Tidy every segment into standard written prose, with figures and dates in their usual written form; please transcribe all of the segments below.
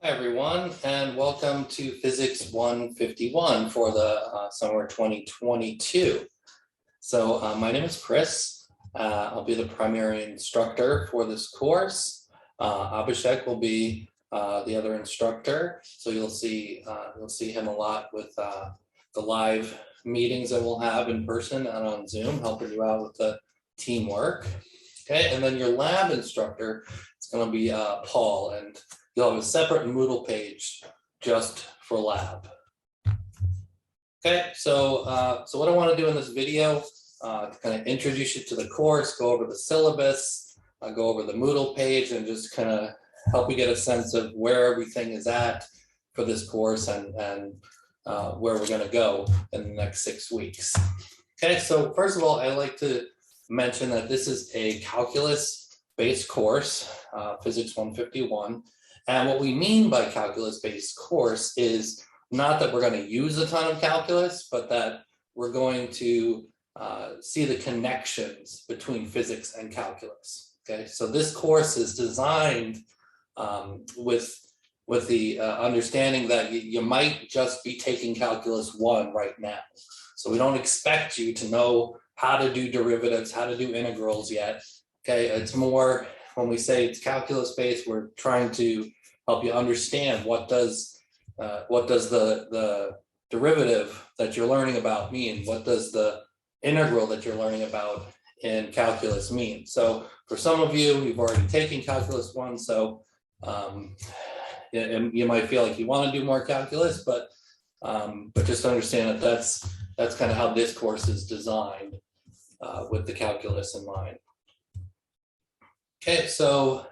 Hi, everyone, and welcome to Physics 151 for the summer 2022. So my name is Chris. I'll be the primary instructor for this course. Abhishek will be the other instructor. So you'll see him a lot with the live meetings that we'll have in person and on Zoom, helping you out with the teamwork. Okay, and then your lab instructor is going to be Paul, and you'll have a separate Moodle page just for lab. Okay, so what I want to do in this video, to kind of introduce you to the course, go over the syllabus, go over the Moodle page, and just kind of help you get a sense of where everything is at for this course and where we're going to go in the next 6 weeks. Okay, so first of all, I'd like to mention that this is a calculus-based course, Physics 151. And what we mean by calculus-based course is not that we're going to use a ton of calculus, but that we're going to see the connections between physics and calculus. Okay, so this course is designed with the understanding that you might just be taking calculus 1 right now. So we don't expect you to know how to do derivatives, how to do integrals yet. Okay, it's more, when we say it's calculus-based, we're trying to help you understand what does the derivative that you're learning about mean? What does the integral that you're learning about in calculus mean? So for some of you, you've already taken calculus 1, so you might feel like you want to do more calculus, but just understand that that's kind of how this course is designed with the calculus in mind. Okay, so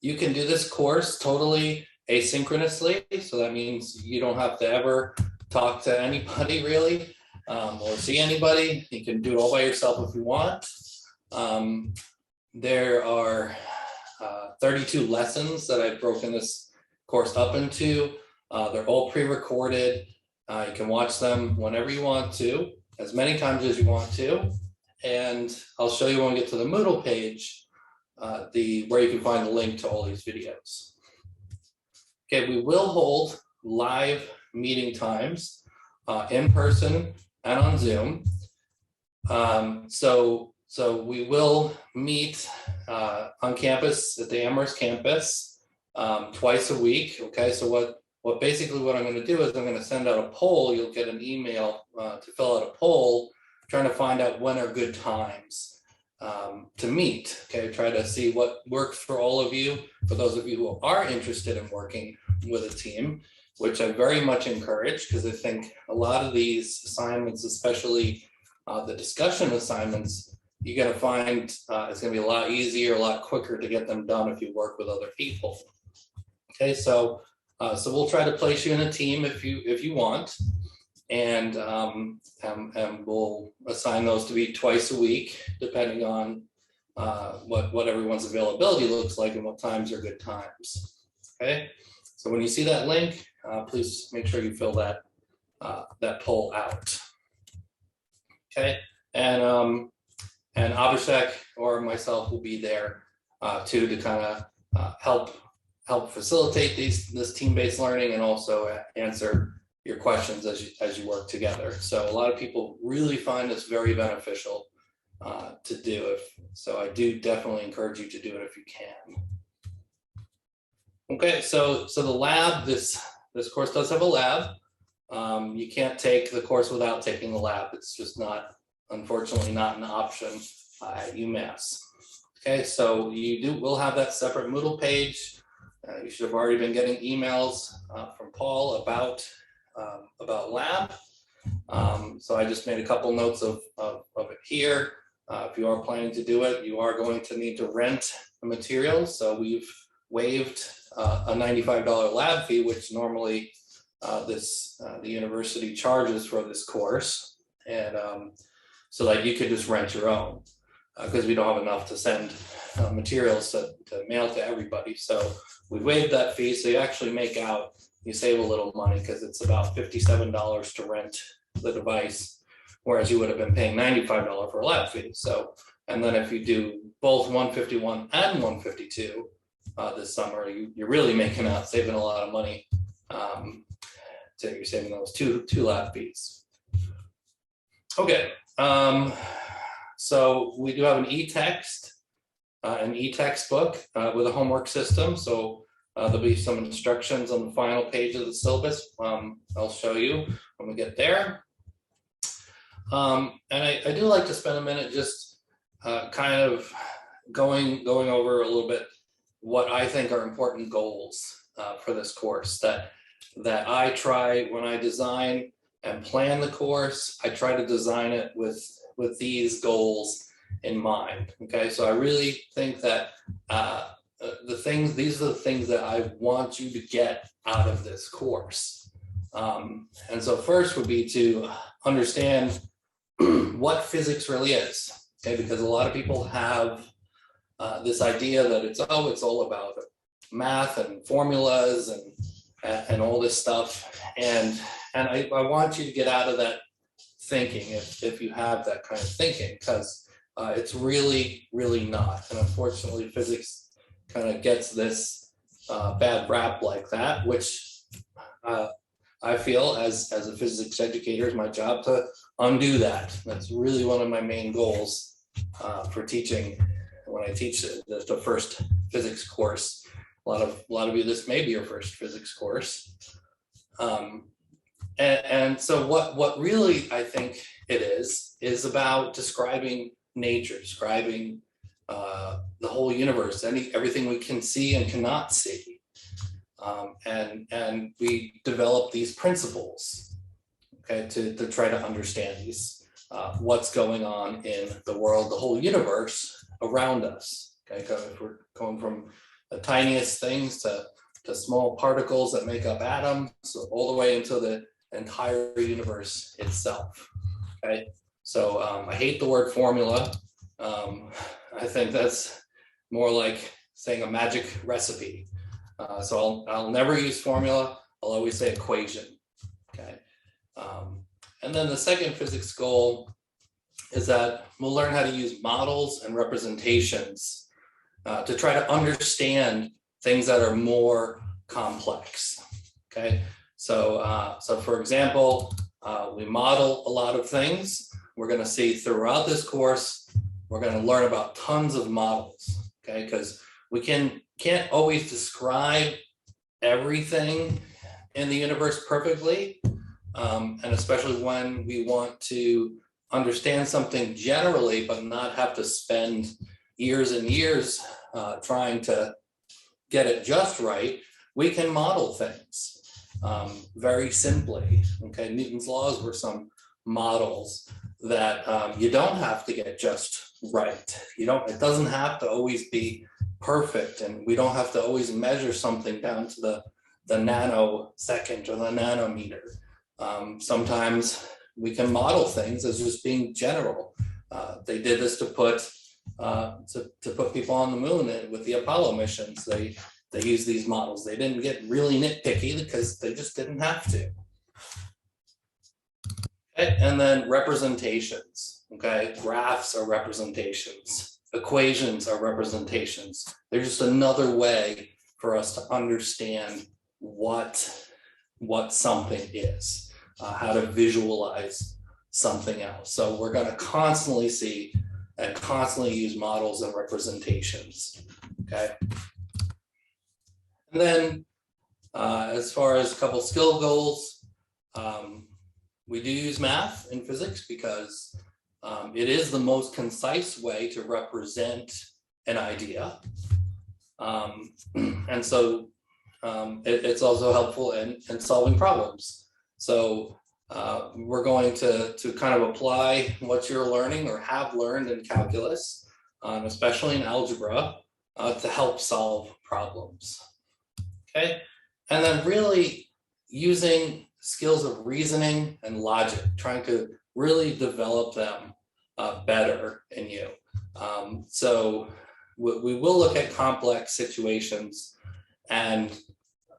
you can do this course totally asynchronously. So that means you don't have to ever talk to anybody really, or see anybody. You can do it all by yourself if you want. There are 32 lessons that I've broken this course up into. They're all pre-recorded. You can watch them whenever you want to, as many times as you want to. And I'll show you when we get to the Moodle page, where you can find the link to all these videos. Okay, we will hold live meeting times in person and on Zoom. So we will meet on campus at the Amherst campus twice a week. Okay, so what I'm going to do is I'm going to send out a poll. You'll get an email to fill out a poll, trying to find out when are good times to meet. Okay, try to see what works for all of you. For those of you who are interested in working with a team, which I very much encourage, because I think a lot of these assignments, especially the discussion assignments, you're going to find it's going to be a lot easier, a lot quicker to get them done if you work with other people. Okay, so we'll try to place you in a team if you want. And we'll assign those to be twice a week, depending on what everyone's availability looks like and what times are good times. Okay, so when you see that link, please make sure you fill that poll out. Okay, and Abhishek or myself will be there too, to kind of help facilitate this team-based learning and also answer your questions as you work together. So a lot of people really find this very beneficial to do. So I do definitely encourage you to do it if you can. Okay, so the lab, this course does have a lab. You can't take the course without taking the lab. It's just not, unfortunately, not an option at UMass. Okay, so we'll have that separate Moodle page. You should have already been getting emails from Paul about lab. So I just made a couple notes of it here. If you are planning to do it, you are going to need to rent the materials. So we've waived a $95 lab fee, which normally the university charges for this course. And so that you could just rent your own, because we don't have enough to send materials to mail to everybody. So we waived that fee, so you actually you save a little money, because it's about $57 to rent the device, whereas you would have been paying $95 for a lab fee. So, and then if you do both 151 and 152, this summer, you're really saving a lot of money. So you're saving those two lab fees. Okay, so we do have an e-text, an e-textbook with a homework system. So there'll be some instructions on the final page of the syllabus. I'll show you when we get there. And I do like to spend a minute just kind of going over a little bit what I think are important goals for this course that I try when I design and plan the course. I try to design it with these goals in mind. Okay, so I really think that these are the things that I want you to get out of this course. And so first would be to understand what physics really is. Okay, because a lot of people have this idea that it's all about math and formulas and all this stuff. And I want you to get out of that thinking if you have that kind of thinking, because it's really, really not. And unfortunately, physics kind of gets this bad rap like that, which I feel as a physics educator is my job to undo that. That's really one of my main goals for teaching. When I teach the first physics course, a lot of you, this may be your first physics course. And so what really I think it is about describing nature, describing the whole universe, everything we can see and cannot see. And we develop these principles, okay, to try to understand these, what's going on in the world, the whole universe around us. Okay, if we're going from the tiniest things to small particles that make up atoms, all the way into the entire universe itself. Okay, so I hate the word formula. I think that's more like saying a magic recipe. So I'll never use formula. I'll always say equation. Okay, and then the second physics goal is that we'll learn how to use models and representations to try to understand things that are more complex. Okay, so for example, we model a lot of things. We're going to see throughout this course, we're going to learn about tons of models. Okay, because we can't always describe everything in the universe perfectly, and especially when we want to understand something generally, but not have to spend years and years trying to get it just right. We can model things very simply. Okay, Newton's laws were some models that you don't have to get just right. It doesn't have to always be perfect, and we don't have to always measure something down to the nanosecond or the nanometer. Sometimes we can model things as just being general. They did this to put people on the moon with the Apollo missions. They used these models. They didn't get really nitpicky because they just didn't have to. Okay, and then representations. Okay, graphs are representations. Equations are representations. They're just another way for us to understand what something is, how to visualize something else. So we're going to constantly see and constantly use models and representations. Okay. And then as far as a couple skill goals, we do use math in physics because it is the most concise way to represent an idea. And so it's also helpful in solving problems. So we're going to kind of apply what you're learning or have learned in calculus, especially in algebra, to help solve problems. Okay, and then really using skills of reasoning and logic, trying to really develop them better in you. So we will look at complex situations, and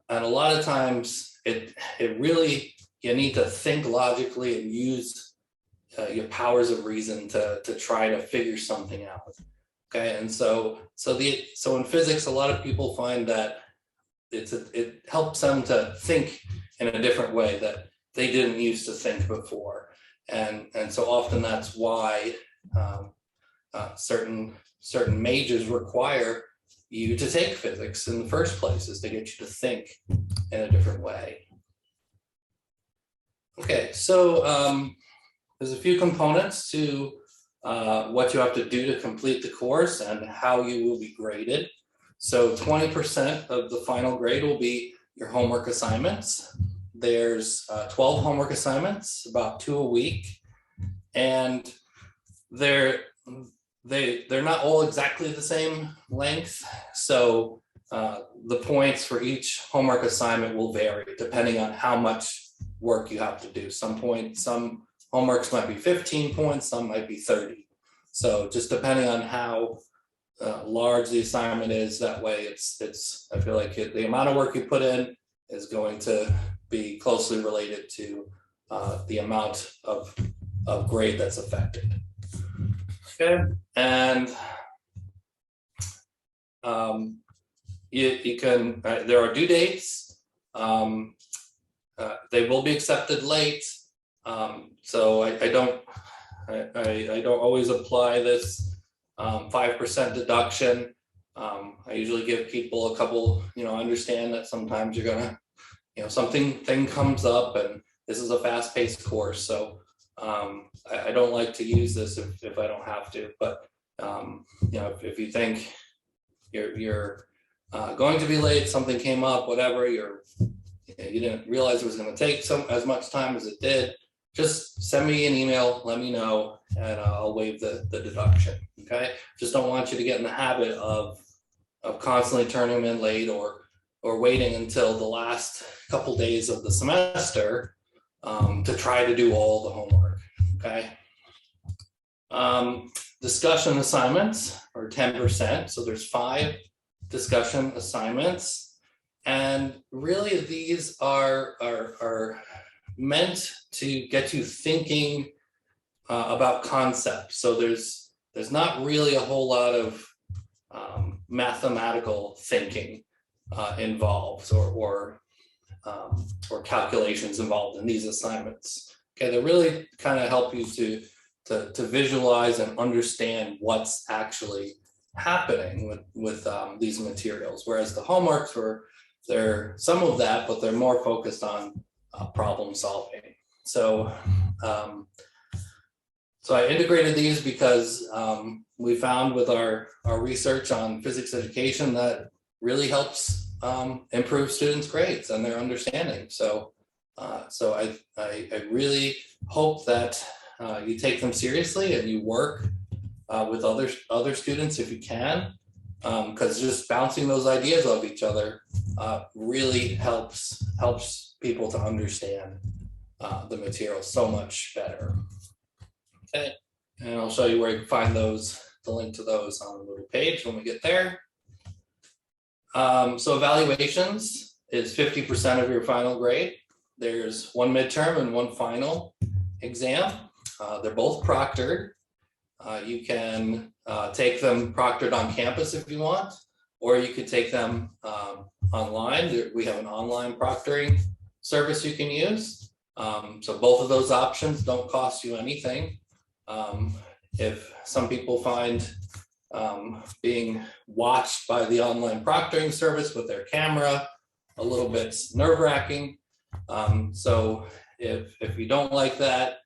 a lot of times it really, you need to think logically and use your powers of reason to try to figure something out. Okay, and so in physics, a lot of people find that it helps them to think in a different way that they didn't used to think before, and so often that's why certain majors require you to take physics in the first place, is to get you to think in a different way. Okay, so there's a few components to what you have to do to complete the course and how you will be graded. So 20% of the final grade will be your homework assignments. There's 12 homework assignments, about 2 a week, and they're not all exactly the same length. So the points for each homework assignment will vary depending on how much work you have to do. Some homeworks might be 15 points, some might be 30. So just depending on how large the assignment is, that way I feel like the amount of work you put in is going to be closely related to the amount of grade that's affected. Okay, and you can, there are due dates. They will be accepted late. So I don't always apply this 5% deduction. I usually give people a couple, understand that sometimes you're gonna, thing comes up, and this is a fast-paced course. So I don't like to use this if I don't have to, but if you think you're going to be late, something came up, whatever, you didn't realize it was going to take as much time as it did, just send me an email, let me know, and I'll waive the deduction. Okay, just don't want you to get in the habit of constantly turning them in late or waiting until the last couple days of the semester to try to do all the homework. Okay. Discussion assignments are 10%. So there's 5 discussion assignments, and really these are meant to get you thinking about concepts. So there's not really a whole lot of mathematical thinking involved or calculations involved in these assignments. Okay, they really kind of help you to visualize and understand what's actually happening with these materials. Whereas the homeworks they're some of that, but they're more focused on problem solving. So I integrated these because we found with our research on physics education that really helps improve students' grades and their understanding. So I really hope that you take them seriously and you work with other students if you can, because just bouncing those ideas off each other really helps people to understand the material so much better. Okay, and I'll show you where you can find the link to those on the Moodle page when we get there. So evaluations is 50% of your final grade. There's one midterm and one final exam. They're both proctored. You can take them proctored on campus if you want, or you could take them online. We have an online proctoring service you can use. So both of those options don't cost you anything. If some people find being watched by the online proctoring service with their camera a little bit nerve-wracking. So if you don't like that,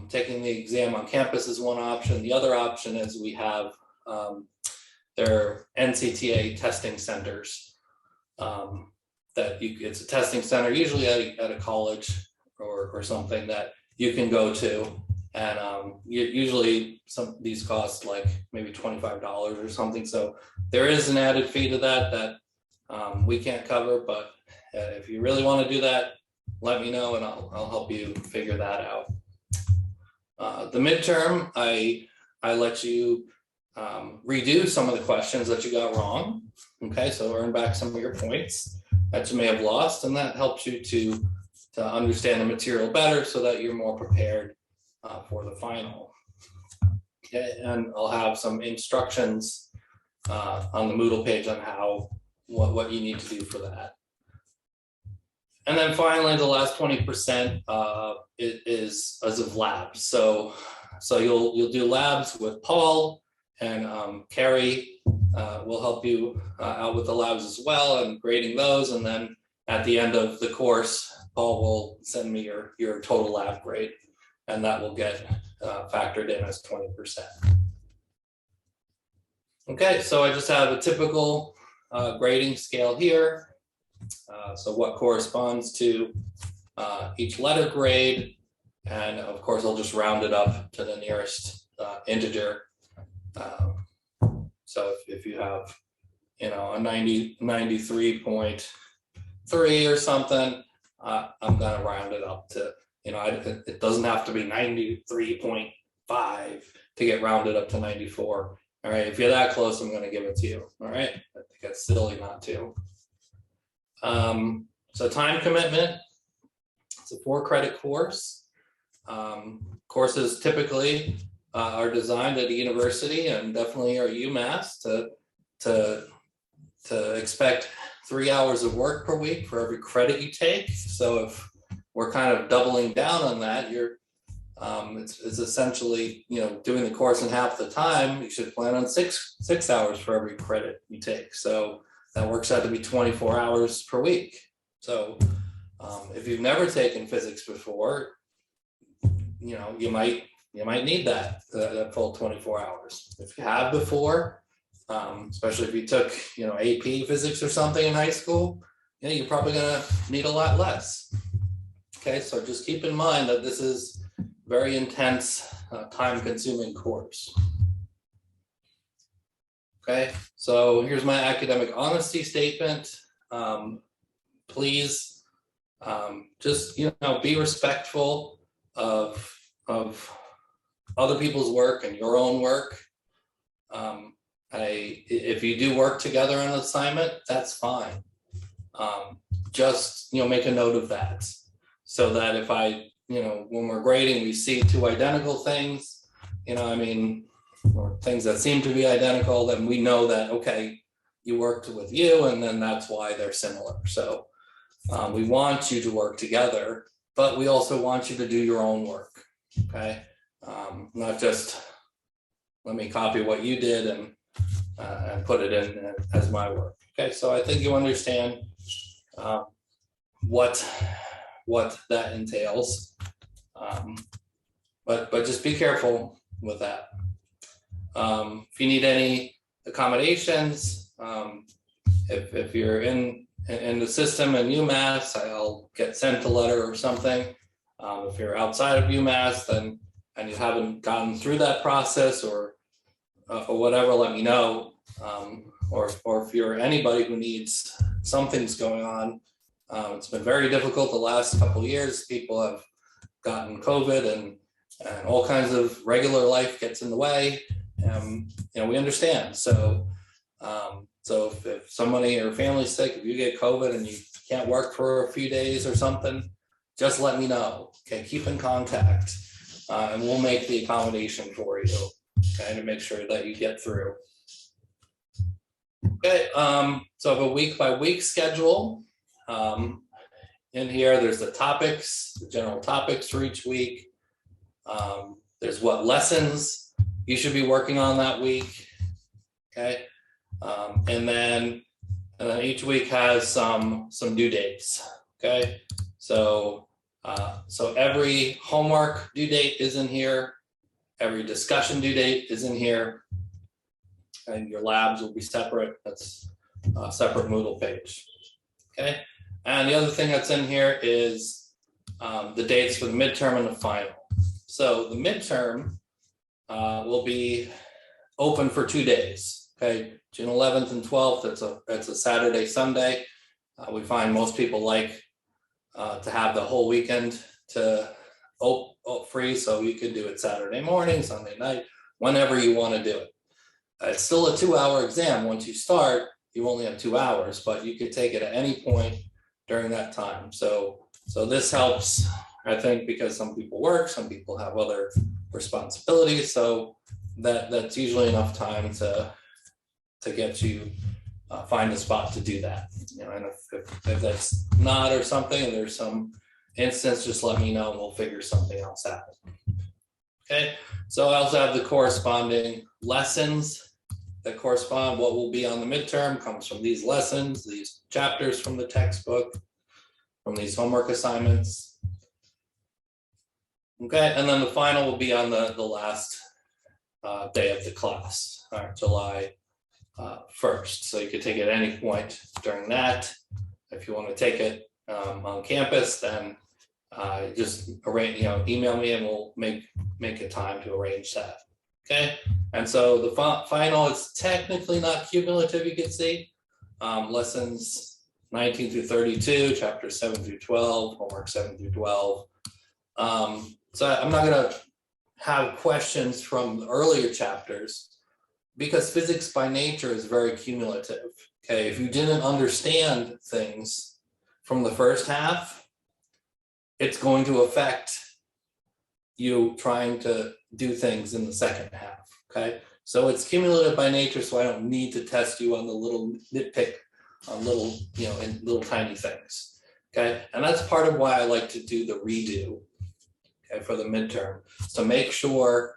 taking the exam on campus is one option. The other option is we have their NCTA testing centers. It's a testing center, usually at a college or something that you can go to. And usually these cost like maybe $25 or something. So there is an added fee to that we can't cover, but if you really want to do that, let me know and I'll help you figure that out. The midterm, I let you redo some of the questions that you got wrong. Okay, so earn back some of your points that you may have lost, and that helps you to understand the material better so that you're more prepared for the final. Okay, and I'll have some instructions on the Moodle page on what you need to do for that. And then finally, the last 20% is as of labs. So you'll do labs with Paul, and Carrie will help you out with the labs as well and grading those. And then at the end of the course, Paul will send me your total lab grade, and that will get factored in as 20%. Okay, so I just have a typical grading scale here. So what corresponds to each letter grade, and of course I'll just round it up to the nearest integer. So if you have, a 93.3 or something, I'm gonna round it up to, it doesn't have to be 93.5 to get rounded up to 94. All right, if you're that close, I'm gonna give it to you. All right, I think it's silly not to. So time commitment, it's a 4-credit course. Courses typically are designed at a university, and definitely are UMass, to expect 3 hours of work per week for every credit you take. So if we're kind of doubling down on that, it's essentially, doing the course in half the time. You should plan on six hours for every credit you take. So that works out to be 24 hours per week. So if you've never taken physics before, you might need that full 24 hours. If you have before, especially if you took AP physics or something in high school, you're probably gonna need a lot less. Okay, so just keep in mind that this is very intense, time-consuming course. Okay, so here's my academic honesty statement. Please just be respectful of other people's work and your own work. If you do work together on an assignment, that's fine. Just make a note of that, so that if when we're grading, we see 2 identical things, or things that seem to be identical, then we know that, okay, you worked with you, and then that's why they're similar. So we want you to work together, but we also want you to do your own work, okay? Not just let me copy what you did and put it in as my work. Okay, so I think you understand what that entails, but just be careful with that. If you need any accommodations, if you're in the system in UMass, I'll get sent a letter or something. If you're outside of UMass, then and you haven't gotten through that process or whatever, let me know. Or if you're anybody who needs something's going on, it's been very difficult the last couple of years. People have gotten COVID, and all kinds of regular life gets in the way. We understand. So if somebody or family's sick, if you get COVID and you can't work for a few days or something, just let me know. Okay, keep in contact, and we'll make the accommodation for you. Okay, to make sure that you get through. Okay, so I have a week-by-week schedule. In here, there's the topics, the general topics for each week. There's what lessons you should be working on that week. Okay, and then each week has some due dates. Okay, so every homework due date is in here. Every discussion due date is in here, and your labs will be separate. That's a separate Moodle page. Okay, and the other thing that's in here is the dates for the midterm and the final. So the midterm will be open for 2 days. Okay, June 11th and 12th. It's a Saturday, Sunday. We find most people like to have the whole weekend to free, so you could do it Saturday morning, Sunday night, whenever you want to do it. It's still a 2-hour exam. Once you start, you only have 2 hours, but you could take it at any point during that time. So this helps, I think, because some people work, some people have other responsibilities. So that's usually enough time to get you find a spot to do that. And if that's not or something, and there's some instance, just let me know and we'll figure something else out. Okay, so I also have the corresponding lessons that correspond. What will be on the midterm comes from these lessons, these chapters from the textbook, from these homework assignments. Okay, and then the final will be on the last day of the class, all right, July 1st. So you could take it at any point during that. If you want to take it on campus, then just arrange, email me and we'll make a time to arrange that. Okay, and so the final is technically not cumulative, you can see. Lessons 19 through 32, chapters 7 through 12, homework 7 through 12. So I'm not going to have questions from the earlier chapters because physics by nature is very cumulative. Okay, if you didn't understand things from the first half, it's going to affect you trying to do things in the second half. Okay, so it's cumulative by nature, so I don't need to test you on the little nitpick on little, in little tiny things. Okay, and that's part of why I like to do the redo, okay, for the midterm, to make sure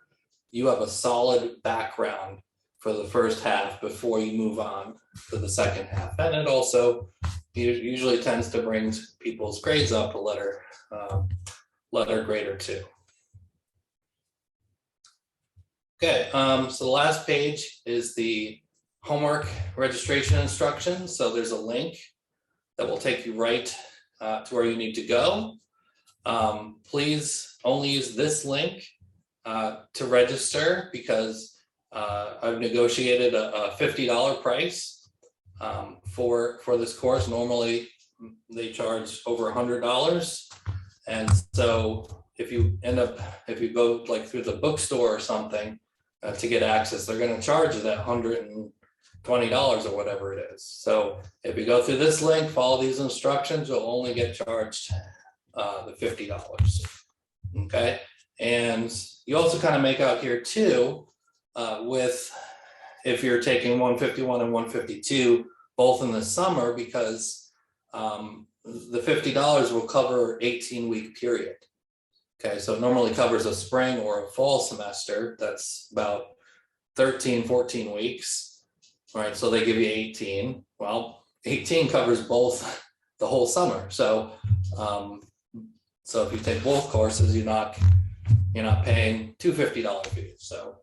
you have a solid background for the first half before you move on to the second half. And it also usually tends to bring people's grades up a letter grade or two. Okay, so the last page is the homework registration instructions. So there's a link that will take you right to where you need to go. Please only use this link to register because I've negotiated a $50 price for this course. Normally they charge over $100. And so if you go like through the bookstore or something to get access, they're going to charge you that $120 or whatever it is. So if you go through this link, follow these instructions, you'll only get charged the $50. Okay, and you also kind of make out here too with if you're taking 151 and 152 both in the summer, because the $50 will cover 18-week period. Okay, so it normally covers a spring or a fall semester. That's about 13, 14 weeks. All right, so they give you 18. Well, 18 covers both the whole summer. So so if you take both courses, you're not paying two $50 fees. So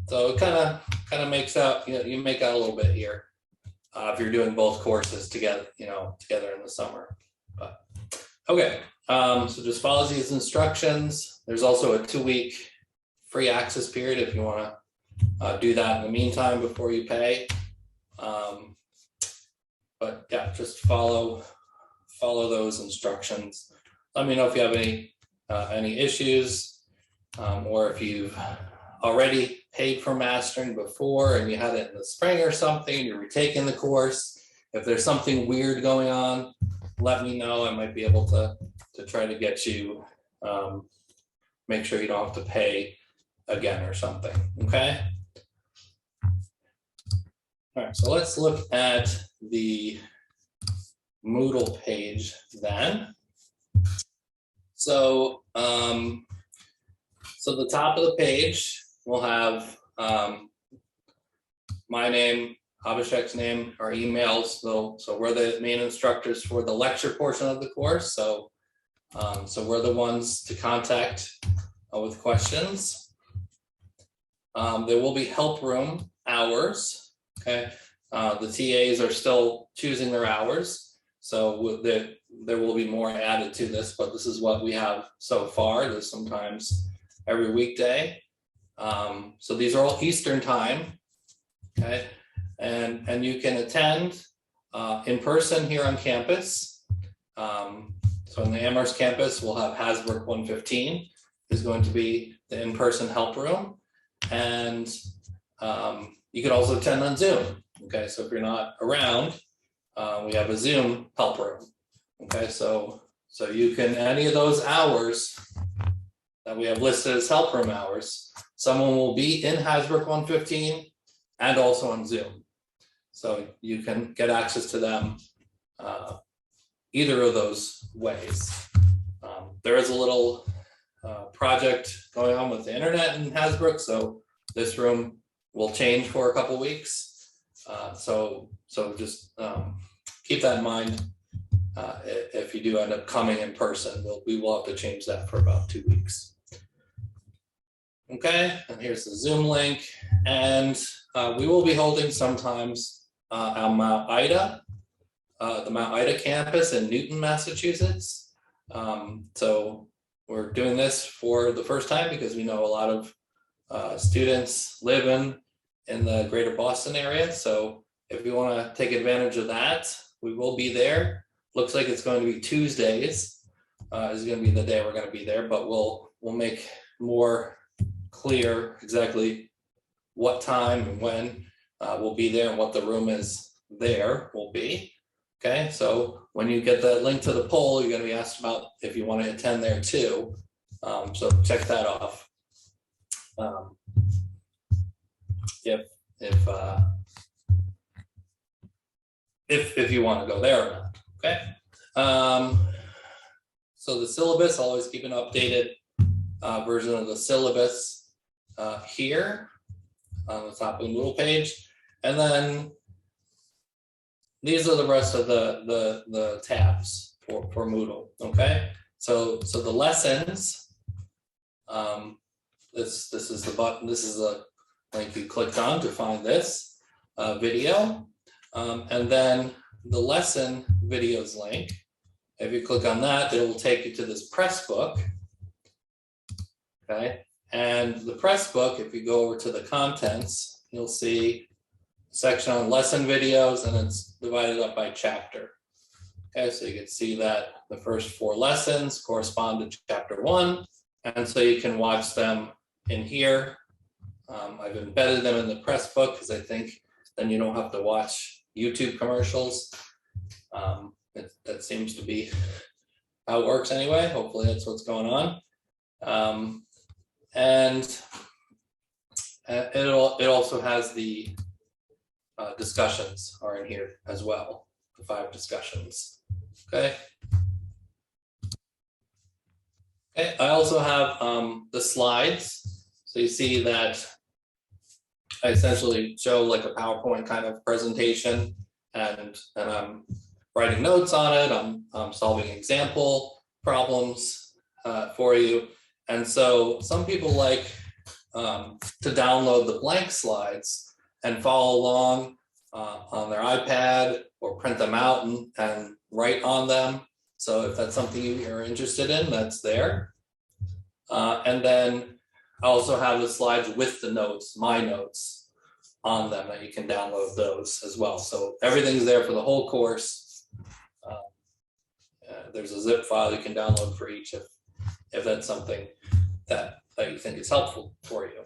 so it kind of makes out, you make out a little bit here if you're doing both courses together, together in the summer. But okay, so just follow these instructions. There's also a 2-week free access period if you want to do that in the meantime before you pay. But yeah, just follow those instructions. Let me know if you have any issues, or if you've already paid for mastering before and you had it in the spring or something and you're retaking the course. If there's something weird going on, let me know. I might be able to try to get you, make sure you don't have to pay again or something. Okay. All right, so let's look at the Moodle page then. So, so the top of the page will have my name, Abhishek's name, our emails. So we're the main instructors for the lecture portion of the course. So, so we're the ones to contact with questions. There will be help room hours. Okay, the TAs are still choosing their hours, so there will be more added to this, but this is what we have so far. There's sometimes every weekday. So these are all Eastern time. Okay, and you can attend in person here on campus. So on the Amherst campus, we'll have Hasbrook 115 is going to be the in-person help room, and you can also attend on Zoom. Okay, so if you're not around, we have a Zoom help room. Okay, so you can, any of those hours, that we have listed as help room hours. Someone will be in Hasbrook 115 and also on Zoom. So you can get access to them either of those ways. There is a little project going on with the internet in Hasbrook, so this room will change for a couple weeks. So just keep that in mind. If you do end up coming in person, we will have to change that for about 2 weeks. Okay, and here's the Zoom link, and we will be holding sometimes on Mount Ida, the Mount Ida campus in Newton, Massachusetts. So we're doing this for the first time because we know a lot of students live in the greater Boston area. So if you want to take advantage of that, we will be there. Looks like it's going to be Tuesdays is going to be the day we're going to be there, but we'll make more clear exactly what time and when we'll be there and what the room is there will be. Okay, so when you get the link to the poll, you're going to be asked about if you want to attend there too. So check that off. If you want to go there or not. Okay. So the syllabus, I'll always keep an updated version of the syllabus here on the top of the Moodle page, and then these are the rest of the tabs for Moodle. Okay, so the lessons. This is the button. This is the link you clicked on to find this video, and then the lesson videos link. If you click on that, it will take you to this press book. Okay, and the press book, if you go over to the contents, you'll see a section on lesson videos, and it's divided up by chapter. Okay, so you can see that the first 4 lessons correspond to chapter 1, and so you can watch them in here. I've embedded them in the press book because I think then you don't have to watch YouTube commercials. That seems to be how it works anyway. Hopefully that's what's going on. And it also has the discussions are in here as well, the 5 discussions. Okay. Okay, I also have the slides. So you see that I essentially show like a PowerPoint kind of presentation, and I'm writing notes on it. I'm solving example problems for you. And so some people like to download the blank slides and follow along on their iPad or print them out and write on them. So if that's something you're interested in, that's there. And then I also have the slides with the notes, my notes on them, that you can download those as well. So everything's there for the whole course. There's a zip file you can download for each if that's something that you think is helpful for you.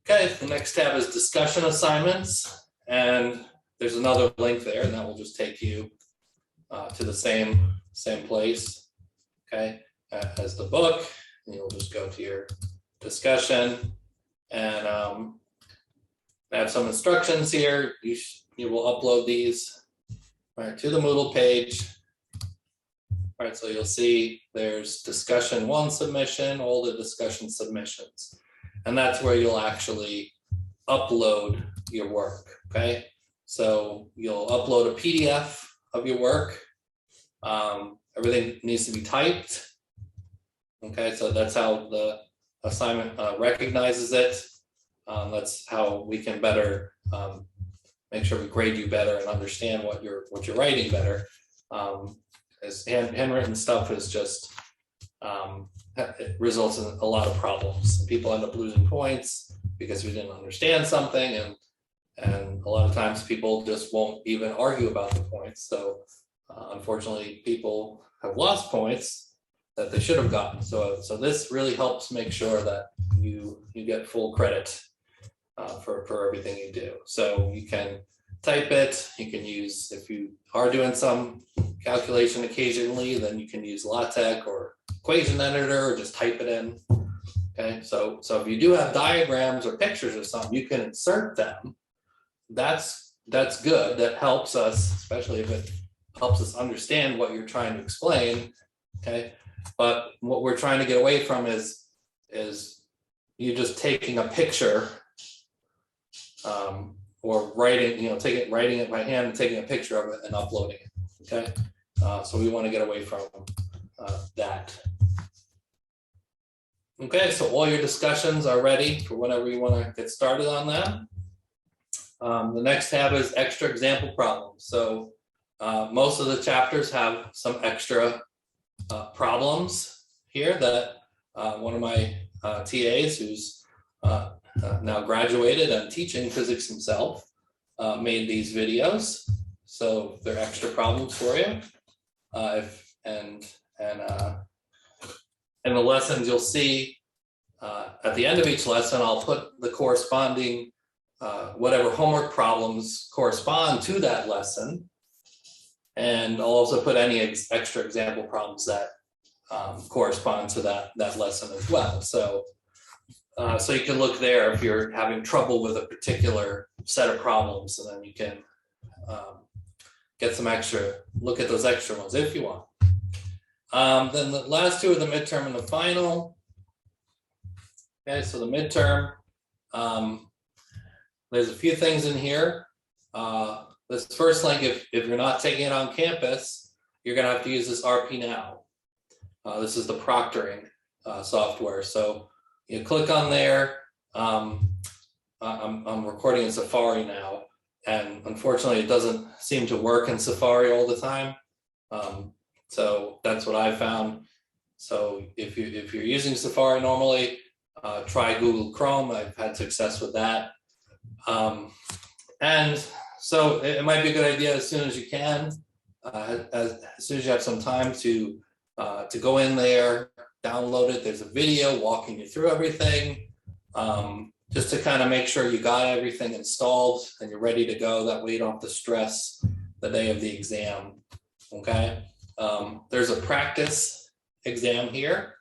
Okay, the next tab is discussion assignments, and there's another link there, and that will just take you to the same place, okay, as the book. And you'll just go to your discussion, and I have some instructions here. You will upload these right to the Moodle page. All right, so you'll see there's discussion 1 submission, all the discussion submissions, and that's where you'll actually upload your work. Okay, so you'll upload a PDF of your work. Everything needs to be typed. Okay, so that's how the assignment recognizes it. That's how we can better make sure we grade you better and understand what you're writing better. As handwritten stuff is just it results in a lot of problems. People end up losing points because we didn't understand something, and a lot of times people just won't even argue about the points. So unfortunately, people have lost points that they should have gotten. So this really helps make sure that you get full credit for everything you do. So you can type it. You can use, if you are doing some calculation occasionally, then you can use LaTeX or equation editor or just type it in. Okay, so if you do have diagrams or pictures or something, you can insert them. That's good. That helps us, especially if it helps us understand what you're trying to explain. Okay, but what we're trying to get away from is you just taking a picture or writing, writing it by hand and taking a picture of it and uploading it. Okay, so we want to get away from that. Okay, so all your discussions are ready for whenever you want to get started on that. The next tab is extra example problems. So most of the chapters have some extra problems here that one of my TAs, who's now graduated and teaching physics himself, made these videos. So they're extra problems for you. In the lessons, you'll see at the end of each lesson, I'll put the corresponding whatever homework problems correspond to that lesson. And I'll also put any extra example problems that correspond to that lesson as well. So you can look there if you're having trouble with a particular set of problems, and then you can look at those extra ones if you want. Then the last two are the midterm and the final. Okay, so the midterm, there's a few things in here. This first link, if you're not taking it on campus, you're gonna have to use this RP Now. This is the proctoring software. So you click on there. I'm recording in Safari now, and unfortunately it doesn't seem to work in Safari all the time. So that's what I found. So if you're using Safari normally, try Google Chrome. I've had success with that. And so it might be a good idea as soon as you can, as soon as you have some time to go in there, download it. There's a video walking you through everything, just to kind of make sure you got everything installed and you're ready to go. That way you don't have to stress the day of the exam. Okay. There's a practice exam here.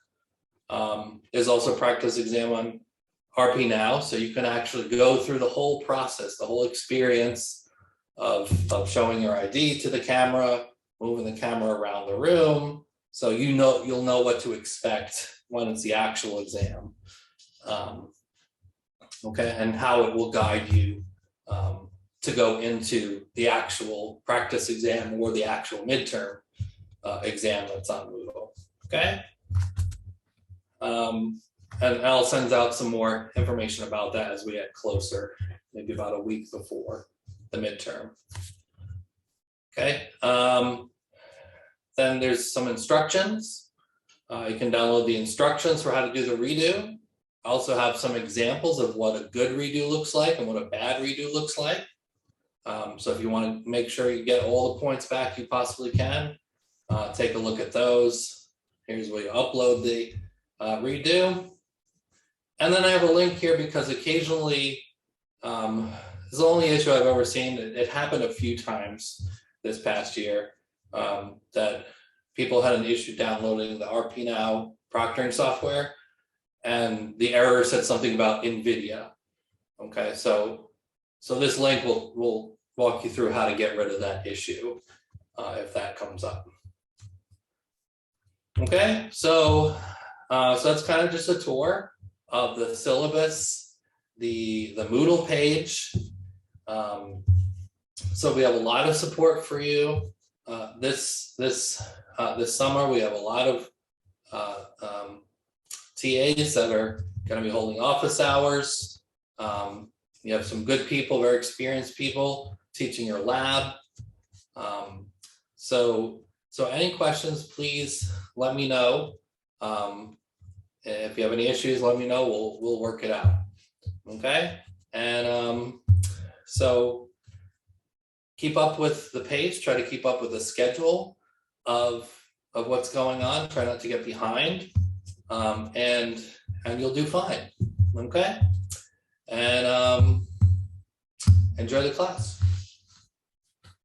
There's also a practice exam on RP Now, so you can actually go through the whole process, the whole experience of showing your ID to the camera, moving the camera around the room, so you'll know what to expect when it's the actual exam. Okay, and how it will guide you to go into the actual practice exam or the actual midterm exam that's on Moodle. Okay. And I'll send out some more information about that as we get closer, maybe about a week before the midterm. Okay. Then there's some instructions. You can download the instructions for how to do the redo. I also have some examples of what a good redo looks like and what a bad redo looks like. So if you want to make sure you get all the points back you possibly can, take a look at those. Here's where you upload the redo. And then I have a link here because occasionally, this is the only issue I've ever seen. It happened a few times this past year, that people had an issue downloading the RP Now proctoring software, and the error said something about NVIDIA. Okay, so this link will walk you through how to get rid of that issue if that comes up. Okay, so that's kind of just a tour of the syllabus, the Moodle page. So we have a lot of support for you. This summer we have a lot of TAs that are going to be holding office hours. You have some good people, very experienced people teaching your lab. So any questions, please let me know. If you have any issues, let me know. We'll work it out. Okay. And so keep up with the pace. Try to keep up with the schedule of what's going on. Try not to get behind. And you'll do fine. Okay. And enjoy the class.